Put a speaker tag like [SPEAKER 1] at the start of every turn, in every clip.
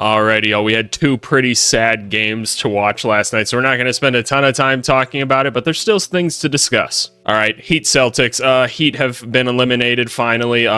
[SPEAKER 1] Alrighty, we had two pretty sad games to watch last night, so we're not going to spend a ton of time talking about it, but there's still things to discuss. All right, Heat Celtics. Heat have been eliminated finally.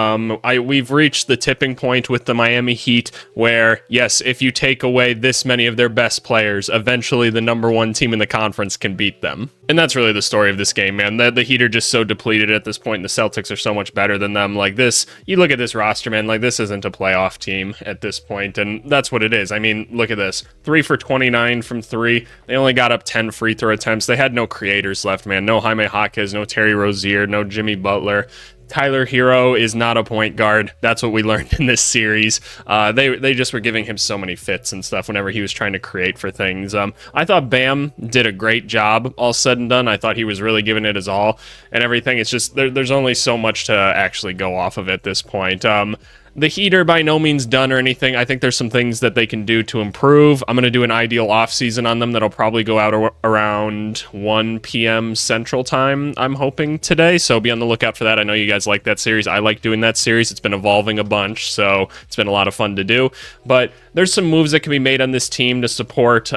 [SPEAKER 1] We've reached the tipping point with the Miami Heat where, yes, if you take away this many of their best players, eventually the number one team in the conference can beat them. And that's really the story of this game, man. The Heat are just so depleted at this point, and the Celtics are so much better than them. Like this, you look at this roster, man, like this isn't a playoff team at this point, and that's what it is. I mean, look at this. 3 for 29 from three. They only got up 10 free throw attempts. They had no creators left, man. No Jaime Jaquez, no Terry Rozier, no Jimmy Butler. Tyler Hero is not a point guard. That's what we learned in this series. They just were giving him so many fits and stuff whenever he was trying to create for things. I thought Bam did a great job, all said and done. I thought he was really giving it his all and everything. It's just there's only so much to actually go off of at this point. The Heat are by no means done or anything. I think there's some things that they can do to improve. I'm going to do an ideal offseason on them that'll probably go out around 1 p.m. Central Time, I'm hoping, today. So be on the lookout for that. I know you guys like that series. I like doing that series. It's been evolving a bunch, so it's been a lot of fun to do. But there's some moves that can be made on this team to support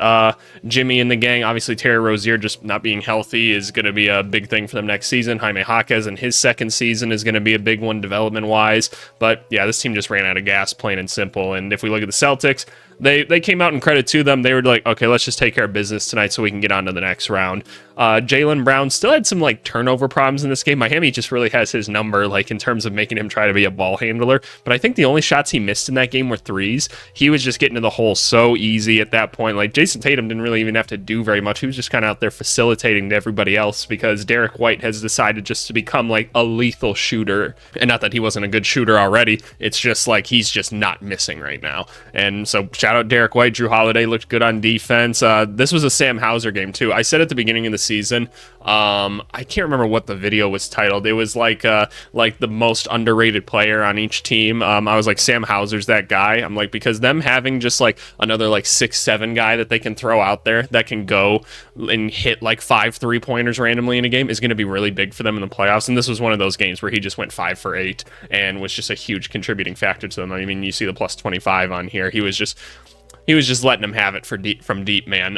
[SPEAKER 1] Jimmy and the gang. Obviously, Terry Rozier just not being healthy is going to be a big thing for them next season. Jaime Jaquez in his second season is going to be a big one development-wise. But yeah, this team just ran out of gas, plain and simple. And if we look at the Celtics, they came out, and credit to them, they were like, okay, let's just take care of business tonight so we can get on to the next round. Jaylen Brown still had some like turnover problems in this game. Miami just really has his number, like in terms of making him try to be a ball handler. But I think the only shots he missed in that game were threes. He was just getting to the hole so easy at that point. Like Jason Tatum didn't really even have to do very much. He was just kind of out there facilitating to everybody else because Derek White has decided just to become like a lethal shooter. And not that he wasn't a good shooter already. It's just like he's just not missing right now. And so shout out Derek White. Drew Holiday looked good on defense. This was a Sam Hauser game too. I said at the beginning of the season, I can't remember what the video was titled. It was like the most underrated player on each team. I was like, Sam Hauser's that guy. I'm like, because them having just like another like 6'7" guy that they can throw out there that can go and hit like 5 3-pointers randomly in a game is going to be really big for them in the playoffs. And this was one of those games where he just went 5 for 8 and was just a huge contributing factor to them. I mean, you see the plus 25 on here. He was just letting them have it from deep, man.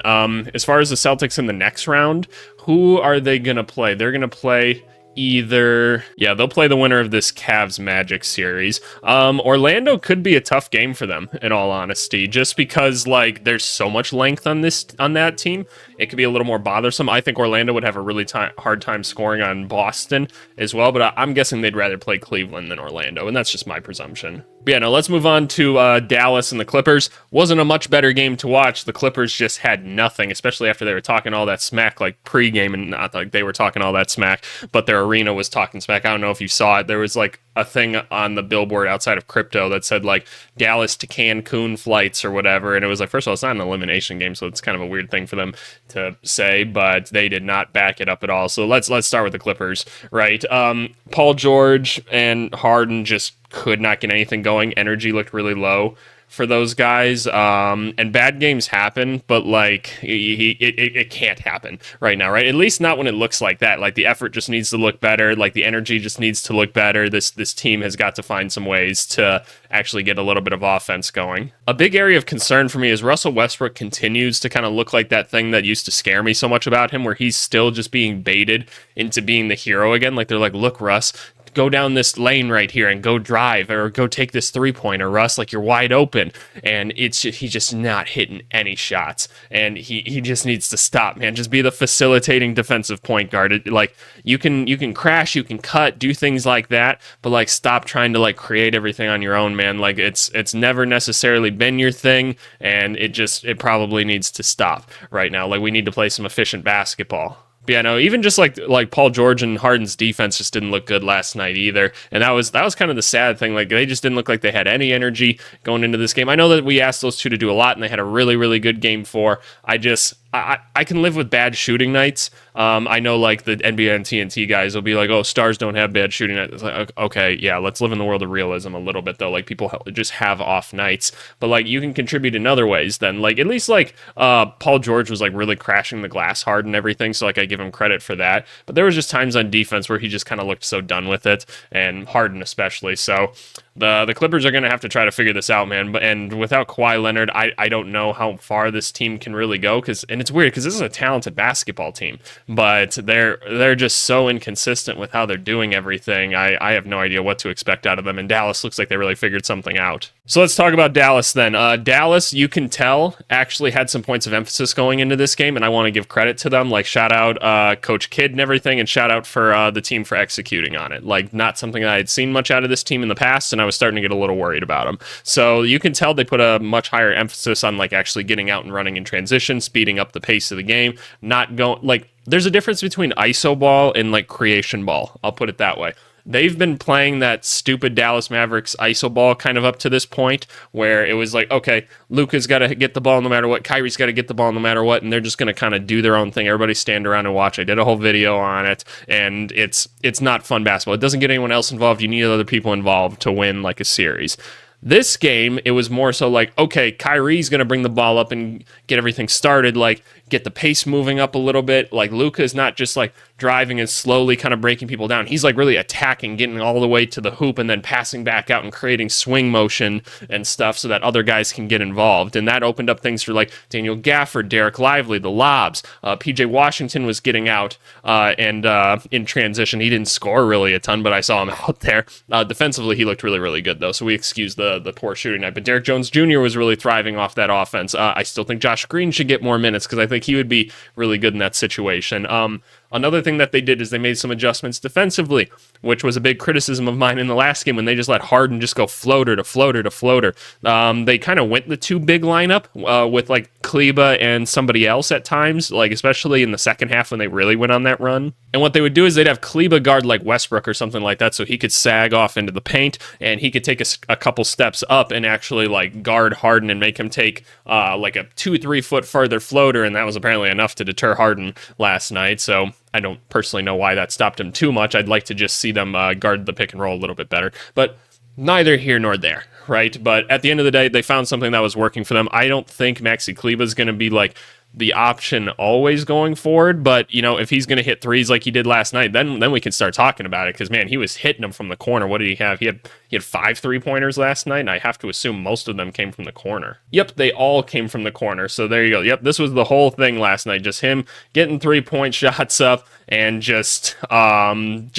[SPEAKER 1] As far as the Celtics in the next round, who are they going to play? They're going to play they'll play the winner of this Cavs Magic series. Orlando could be a tough game for them, in all honesty, just because like there's so much length on that team. It could be a little more bothersome. I think Orlando would have a really hard time scoring on Boston as well, but I'm guessing they'd rather play Cleveland than Orlando, and that's just my presumption. But yeah, no, let's move on to Dallas and the Clippers. Wasn't a much better game to watch. The Clippers just had nothing, especially after they were talking all that smack like pregame, and not like they were talking all that smack, but their arena was talking smack. I don't know if you saw it. There was like a thing on the billboard outside of Crypto that said like Dallas to Cancun flights or whatever, and it was like, first of all, it's not an elimination game, so it's kind of a weird thing for them to say, but they did not back it up at all. So let's start with the Clippers, right? Paul George and Harden just could not get anything going. Energy looked really low for those guys, and bad games happen, but like it can't happen right now, right? At least not when it looks like that. Like the effort just needs to look better, like the energy just needs to look better. This team has got to find some ways to actually get a little bit of offense going. A big area of concern for me is Russell Westbrook continues to kind of look like that thing that used to scare me so much about him, where he's still just being baited into being the hero again. Like they're like, look, Russ, go down this lane right here and go drive, or go take this 3-pointer, Russ, like you're wide open. And he's just not hitting any shots, and he just needs to stop, man. Just be the facilitating defensive point guard. Like you can crash, you can cut, do things like that, but like stop trying to like create everything on your own, man. Like it's never necessarily been your thing, and it probably needs to stop right now. Like we need to play some efficient basketball. But yeah, no, even just like Paul George and Harden's defense just didn't look good last night either. And that was kind of the sad thing. Like they just didn't look like they had any energy going into this game. I know that we asked those two to do a lot, and they had a really, really good game 4. I can live with bad shooting nights. I know like the NBA and TNT guys will be like, oh, stars don't have bad shooting nights. It's like, okay, yeah, let's live in the world of realism a little bit though. Like people just have off nights, but like you can contribute in other ways then. Like at least like Paul George was like really crashing the glass hard and everything, so like I give him credit for that. But there was just times on defense where he just kind of looked so done with it, and Harden especially. So the Clippers are going to have to try to figure this out, man. And without Kawhi Leonard, I don't know how far this team can really go. And it's weird because this is a talented basketball team, but they're just so inconsistent with how they're doing everything. I have no idea what to expect out of them. And Dallas looks like they really figured something out. So let's talk about Dallas then. Dallas, you can tell, actually had some points of emphasis going into this game, and I want to give credit to them. Like shout out Coach Kidd and everything, and shout out for the team for executing on it. Like not something that I had seen much out of this team in the past, and I was starting to get a little worried about them. So you can tell they put a much higher emphasis on like actually getting out and running in transition, speeding up the pace of the game, not going like there's a difference between ISO ball and like creation ball. I'll put it that way. They've been playing that stupid Dallas Mavericks ISO ball kind of up to this point where it was like, okay, Luka's got to get the ball no matter what, Kyrie's got to get the ball no matter what, and they're just going to kind of do their own thing. Everybody stand around and watch. I did a whole video on it, and it's not fun basketball. It doesn't get anyone else involved. You need other people involved to win like a series. This game, it was more so like, okay, Kyrie's going to bring the ball up and get everything started, like get the pace moving up a little bit. Like Luka is not just like driving and slowly kind of breaking people down. He's like really attacking, getting all the way to the hoop and then passing back out and creating swing motion and stuff so that other guys can get involved. And that opened up things for like Daniel Gafford, Derek Lively, the lobs. PJ Washington was getting out and in transition. He didn't score really a ton, but I saw him out there. Defensively, he looked really, really good though. So we excuse the poor shooting night. But Derek Jones Jr. was really thriving off that offense. I still think Josh Green should get more minutes because I think he would be really good in that situation. Another thing that they did is they made some adjustments defensively, which was a big criticism of mine in the last game when they just let Harden just go floater to floater to floater. They kind of went the two big lineup with like Kleba and somebody else at times, like especially in the second half when they really went on that run. And what they would do is they'd have Kleba guard like Westbrook or something like that so he could sag off into the paint and he could take a couple steps up and actually like guard Harden and make him take like a 2-3 foot further floater, and that was apparently enough to deter Harden last night. So I don't personally know why that stopped him too much. I'd like to just see them guard the pick and roll a little bit better, but neither here nor there, right? But at the end of the day, they found something that was working for them. I don't think Maxi Kleba is going to be like the option always going forward, but you know, if he's going to hit threes like he did last night, then we can start talking about it, because man, he was hitting them from the corner. What did he have? He had 5 3-pointers last night, and I have to assume most of them came from the corner. Yep, they all came from the corner. So there you go. Yep, this was the whole thing last night, just him getting 3-point shots up and just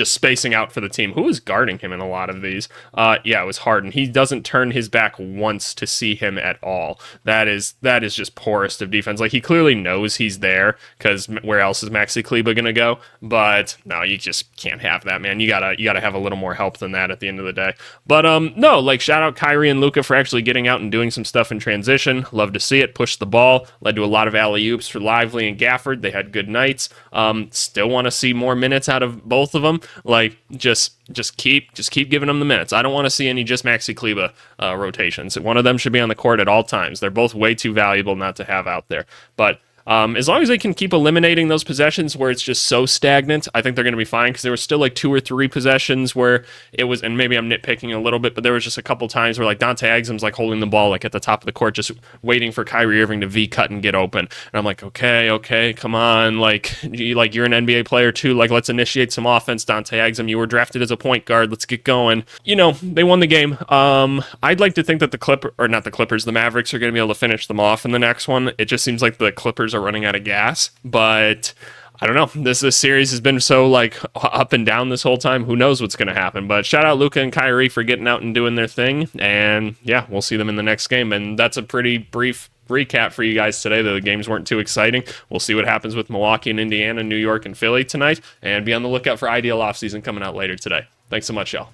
[SPEAKER 1] spacing out for the team. Who was guarding him in a lot of these? Yeah, it was Harden. He doesn't turn his back once to see him at all. That is just poorest of defense. Like, he clearly knows he's there, because where else is Maxi Kleba gonna go? But no, you just can't have that, man. You gotta have a little more help than that at the end of the day. But no, like, shout out Kyrie and Luka for actually getting out and doing some stuff in transition. Love to see it. Push the ball. Led to a lot of alley-oops for Lively and Gafford. They had good nights. Still want to see more minutes out of both of them. Like, just keep giving them the minutes. I don't want to see any just Maxi Kleba rotations. One of them should be on the court at all times. They're both way too valuable not to have out there. But as long as they can keep eliminating those possessions where it's just so stagnant, I think they're going to be fine, because there was still like 2 or 3 possessions where it was, and maybe I'm nitpicking a little bit, but there was just a couple times where like Dante Exum's like holding the ball like at the top of the court, just waiting for Kyrie Irving to V-cut and get open. And I'm like, okay, come on, like you're an NBA player too, like let's initiate some offense, Dante Exum. You were drafted as a point guard, let's get going. You know, they won the game. I'd like to think that the Mavericks are going to be able to finish them off in the next one. It just seems like the Clippers are running out of gas, but I don't know. This series has been so like up and down this whole time. Who knows what's going to happen? But shout out Luka and Kyrie for getting out and doing their thing. And yeah, we'll see them in the next game. And that's a pretty brief recap for you guys today. The games weren't too exciting. We'll see what happens with Milwaukee and Indiana, New York and Philly tonight. And be on the lookout for Ideal Offseason coming out later today. Thanks so much, y'all.